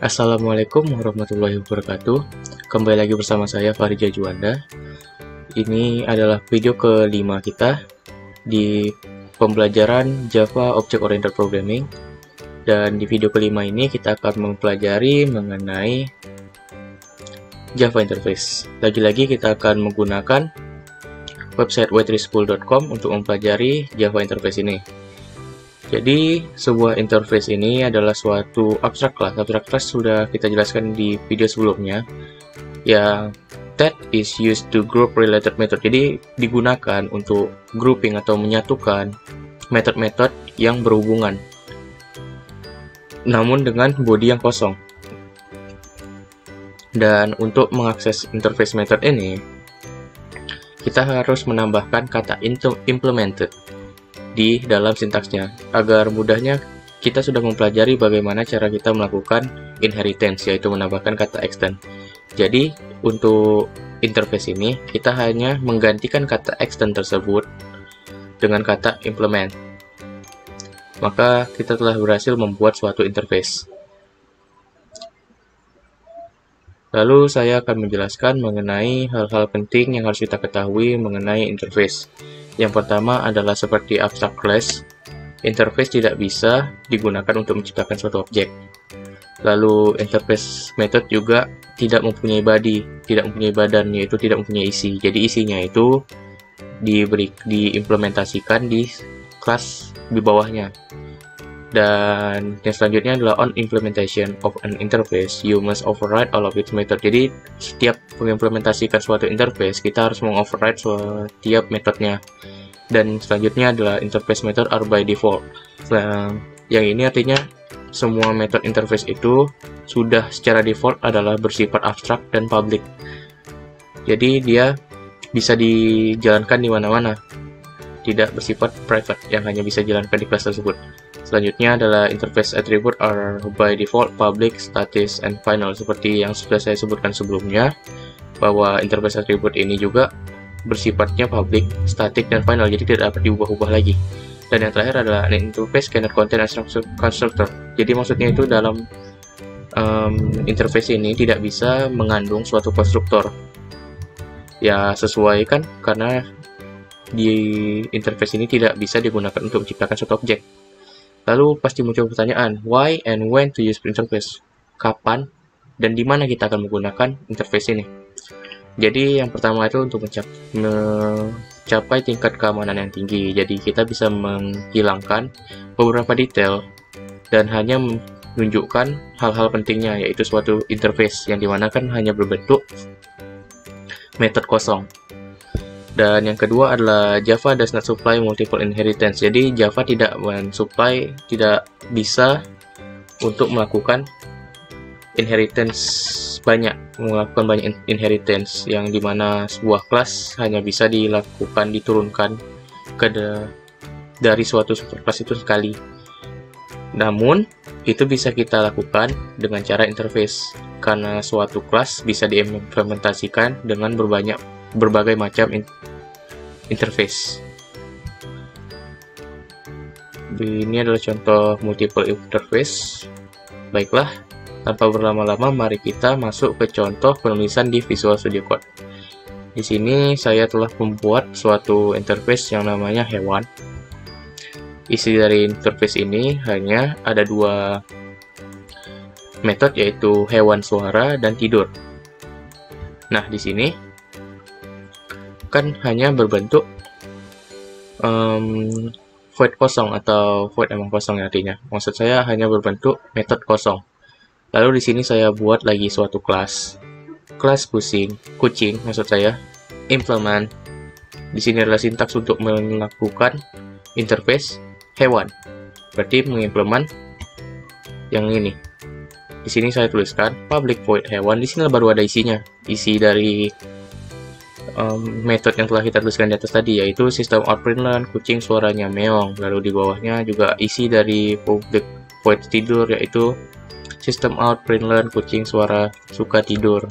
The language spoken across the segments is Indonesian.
Assalamualaikum warahmatullahi wabarakatuh. Kembali lagi bersama saya Fahrija Juanda. Ini adalah video kelima kita di pembelajaran Java Object Oriented Programming. Dan di video kelima ini kita akan mempelajari mengenai Java Interface. Lagi-lagi kita akan menggunakan website wetrischool.com untuk mempelajari Java Interface ini. Jadi, sebuah interface ini adalah suatu abstrak class. Abstrak class sudah kita jelaskan di video sebelumnya, yang that is used to group related method. Jadi, digunakan untuk grouping atau menyatukan metode-metode yang berhubungan, namun dengan body yang kosong. Dan untuk mengakses interface method ini, kita harus menambahkan kata implemented di dalam sintaksnya. Agar mudahnya, kita sudah mempelajari bagaimana cara kita melakukan inheritance, yaitu menambahkan kata extend. Jadi, untuk interface ini, kita hanya menggantikan kata extend tersebut dengan kata implement. Maka, kita telah berhasil membuat suatu interface. Lalu, saya akan menjelaskan mengenai hal-hal penting yang harus kita ketahui mengenai interface. Yang pertama adalah seperti abstract class, interface tidak bisa digunakan untuk menciptakan suatu objek. Lalu interface method juga tidak mempunyai body, tidak mempunyai badan, yaitu tidak mempunyai isi. Jadi isinya itu diimplementasikan di kelas di bawahnya. Dan yang selanjutnya adalah on implementation of an interface, you must override all of its method. Jadi setiap mengimplementasikan suatu interface, kita harus mengoverride setiap metodenya. Dan selanjutnya adalah interface method are by default. Yang ini artinya semua metode interface itu sudah secara default adalah bersifat abstrak dan public. Jadi dia bisa dijalankan di mana-mana, tidak bersifat private yang hanya bisa dijalankan di kelas tersebut. Selanjutnya adalah interface attribute are by default public, static, and final. Seperti yang sudah saya sebutkan sebelumnya, bahwa interface attribute ini juga bersifatnya public, static, dan final, jadi tidak dapat diubah-ubah lagi. Dan yang terakhir adalah an interface cannot contain a constructor. Jadi maksudnya itu dalam interface ini tidak bisa mengandung suatu konstruktor. Ya sesuai kan, karena di interface ini tidak bisa digunakan untuk menciptakan suatu objek. Lalu pasti muncul pertanyaan, why and when to use interface? Kapan dan di mana kita akan menggunakan interface ini? Jadi yang pertama itu untuk mencapai tingkat keamanan yang tinggi. Jadi kita bisa menghilangkan beberapa detail dan hanya menunjukkan hal-hal pentingnya, yaitu suatu interface yang dimana kan hanya berbentuk metode kosong. Dan yang kedua adalah Java does not supply multiple inheritance. Jadi Java tidak bisa untuk melakukan melakukan banyak inheritance, yang dimana sebuah kelas hanya bisa diturunkan dari suatu superclass itu sekali. Namun itu bisa kita lakukan dengan cara interface, karena suatu kelas bisa diimplementasikan dengan berbagai macam interface. Ini adalah contoh multiple interface. Baiklah, tanpa berlama-lama, mari kita masuk ke contoh penulisan di Visual Studio Code. Di sini saya telah membuat suatu interface yang namanya hewan. Isi dari interface ini hanya ada dua metode, yaitu hewan suara dan tidur. Nah, di sini kan hanya berbentuk void kosong, atau void emang kosong artinya. Maksud saya hanya berbentuk metode kosong. Lalu di sini saya buat lagi suatu kelas kucing maksud saya, implement. Di sini adalah sintaks untuk melakukan interface hewan. Berarti mengimplement yang ini. Di sini saya tuliskan public void hewan. Di sini baru ada isinya. Isi dari metode yang telah kita tuliskan di atas tadi, yaitu system out println kucing suaranya meong. Lalu di bawahnya juga isi dari public void tidur, yaitu system out println kucing suara suka tidur.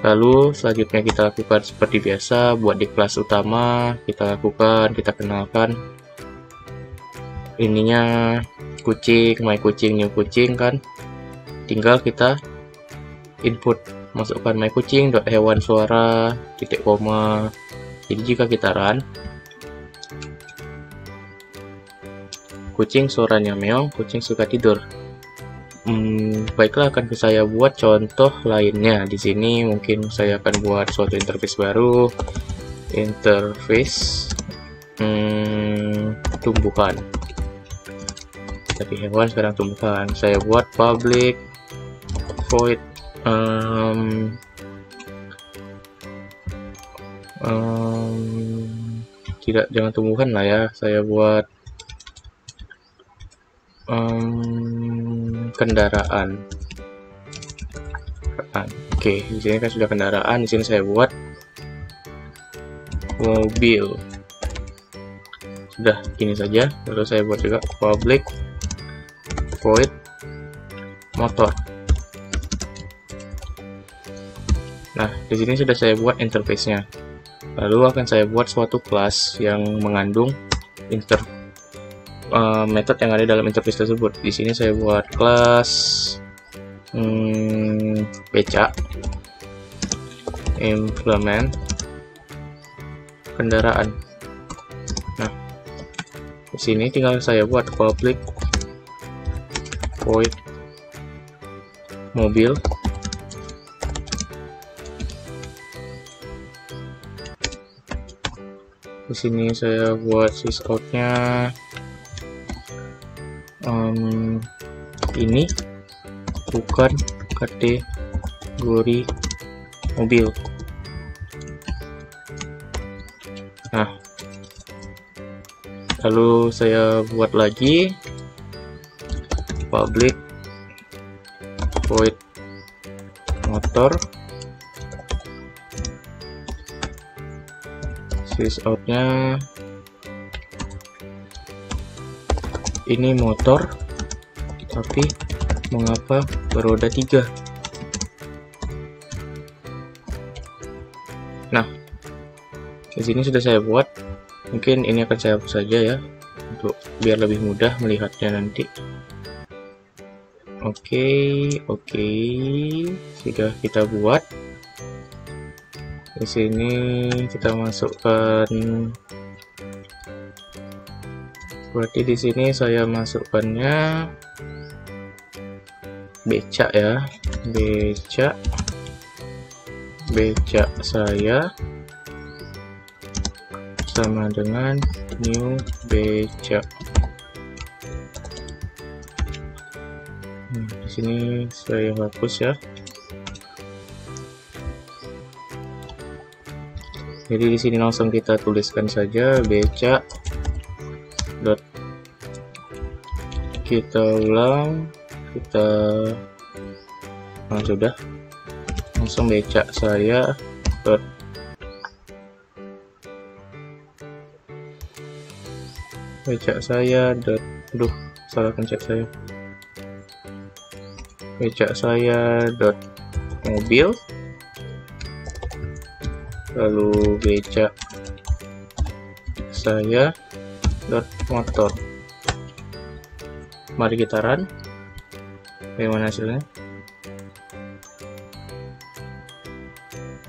Lalu selanjutnya kita lakukan seperti biasa, buat di kelas utama kita kenalkan ininya kucing, my kucing, new kucing kan. tinggal kita input, masukkan my kucing hewan suara titik koma. Jadi jika kita run, kucing suaranya meong, kucing suka tidur. Baiklah, akan saya buat contoh lainnya. Di sini mungkin saya akan buat suatu interface baru, interface tumbuhan. Tadi hewan, sekarang tumbuhan. Saya buat public void jangan tumbuhan lah ya, saya buat kendaraan. Oke, di sini kan sudah kendaraan. Di sini saya buat mobil. Sudah, gini saja. Lalu saya buat juga public void motor. Nah, di sini sudah saya buat interface-nya. Lalu akan saya buat suatu kelas yang mengandung metode yang ada dalam interface tersebut. Di sini saya buat kelas becak, implement kendaraan. Nah, di sini tinggal saya buat public void mobil. Di sini saya buat sysout-nya ini bukan kategori mobil. Nah, lalu saya buat lagi public void motor, sysout-nya ini motor, tapi mengapa beroda 3? Nah, di sini sudah saya buat. Mungkin ini akan saya hapus saja ya, untuk biar lebih mudah melihatnya nanti. Oke, sudah kita buat. Di sini kita masukkan, berarti di sini saya masukkannya becak ya, becak saya sama dengan new becak. Di sini saya hapus ya. Jadi di sini langsung kita tuliskan saja becak dot, kita ulang, sudah, langsung becak saya dot salah pencet saya, becak saya dot mobil, lalu becak saya dot motor. Mari kita run. Bagaimana hasilnya?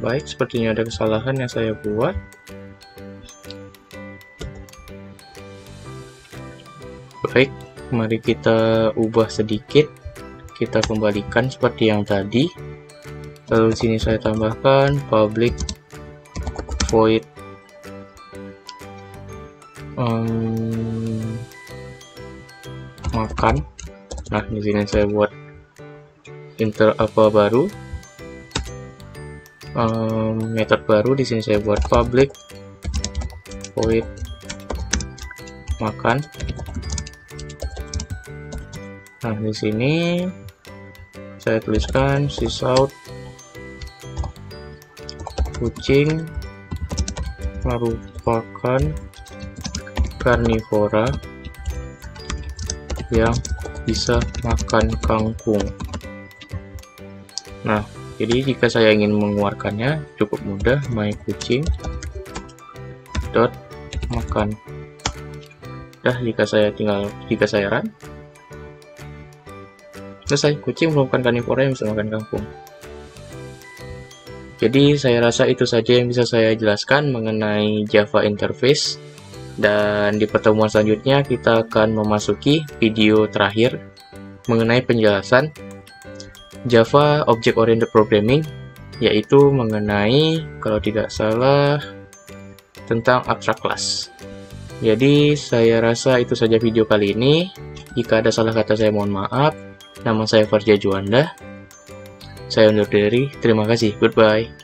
Baik, sepertinya ada kesalahan yang saya buat. Baik, mari kita ubah sedikit. Kita kembalikan seperti yang tadi. Lalu di sini saya tambahkan public void makan. Nah, di sini saya buat baru, metode baru. Di sini saya buat public void makan. Nah, di sini saya tuliskan sysout kucing merupakan karnivora yang bisa makan kangkung. Nah, jadi jika saya ingin mengeluarkannya cukup mudah, my kucing dot makan. Jika saya run, Selesai, kucing merupakan karnivora yang bisa makan kangkung. Jadi saya rasa itu saja yang bisa saya jelaskan mengenai Java Interface. Dan di pertemuan selanjutnya kita akan memasuki video terakhir mengenai penjelasan Java Object Oriented Programming, yaitu mengenai, kalau tidak salah, tentang abstract class. Jadi saya rasa itu saja video kali ini. Jika ada salah kata saya mohon maaf. Nama saya Farja Juanda. Saya undur diri. Terima kasih. Goodbye.